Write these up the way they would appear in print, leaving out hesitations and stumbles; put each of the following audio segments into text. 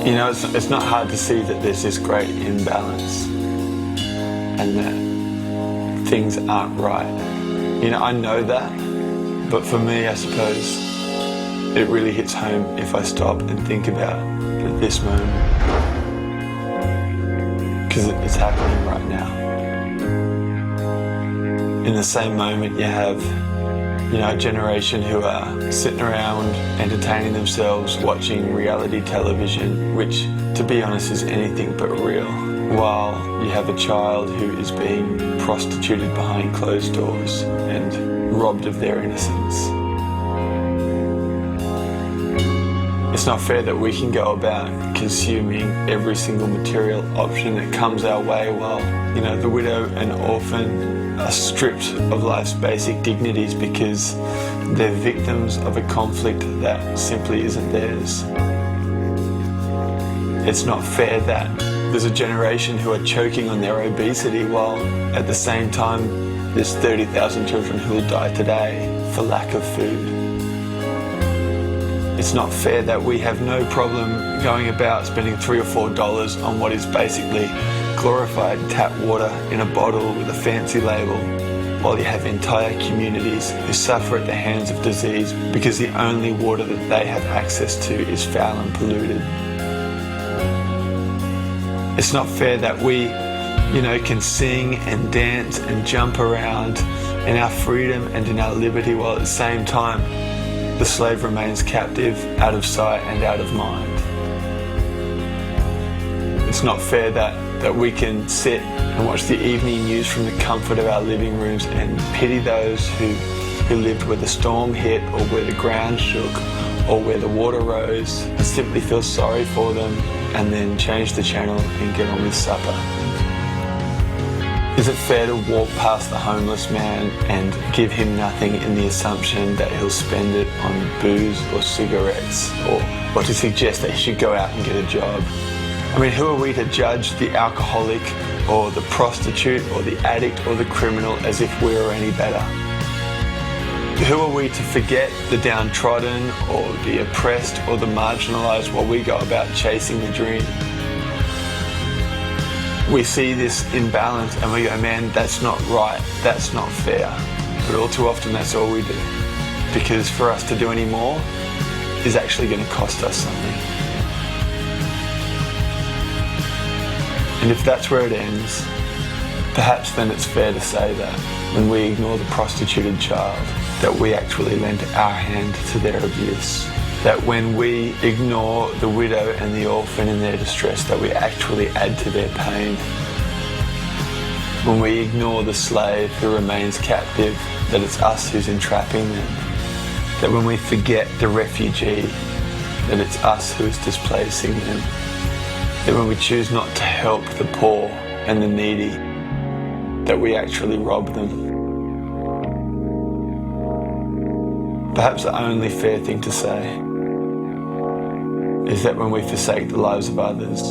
You know, it's not hard to see that there's this great imbalance and that things aren't right. You know, I know that, but for me, I suppose it really hits home if I stop and think about this moment, because it's happening right now. In the same moment, you have, you know, a generation who are sitting around entertaining themselves, watching reality television, which, to be honest, is anything but real, while you have a child who is being prostituted behind closed doors and robbed of their innocence. It's not fair that we can go about consuming every single material option that comes our way while, you know, the widow and orphan are stripped of life's basic dignities because they're victims of a conflict that simply isn't theirs. It's not fair that there's a generation who are choking on their obesity while at the same time there's 30,000 children who will die today for lack of food. It's not fair that we have no problem going about spending $3 or $4 on what is basically glorified tap water in a bottle with a fancy label, while you have entire communities who suffer at the hands of disease because the only water that they have access to is foul and polluted. It's not fair that we, you know, can sing and dance and jump around in our freedom and in our liberty while at the same time the slave remains captive, out of sight and out of mind. It's not fair that we can sit and watch the evening news from the comfort of our living rooms and pity those who lived where the storm hit or where the ground shook or where the water rose and simply feel sorry for them and then change the channel and get on with supper. Is it fair to walk past the homeless man and give him nothing in the assumption that he'll spend it on booze or cigarettes, or to suggest that he should go out and get a job? I mean, who are we to judge the alcoholic or the prostitute or the addict or the criminal as if we are any better? Who are we to forget the downtrodden or the oppressed or the marginalised while we go about chasing the dream? We see this imbalance and we go, man, that's not right, that's not fair. But all too often that's all we do. Because for us to do any more is actually going to cost us something. And if that's where it ends, perhaps then it's fair to say that when we ignore the prostituted child, that we actually lend our hand to their abuse. That when we ignore the widow and the orphan in their distress, that we actually add to their pain. When we ignore the slave who remains captive, that it's us who's entrapping them. That when we forget the refugee, that it's us who is displacing them. That when we choose not to help the poor and the needy, that we actually rob them. Perhaps the only fair thing to say is that when we forsake the lives of others,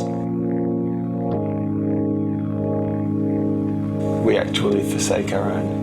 we actually forsake our own.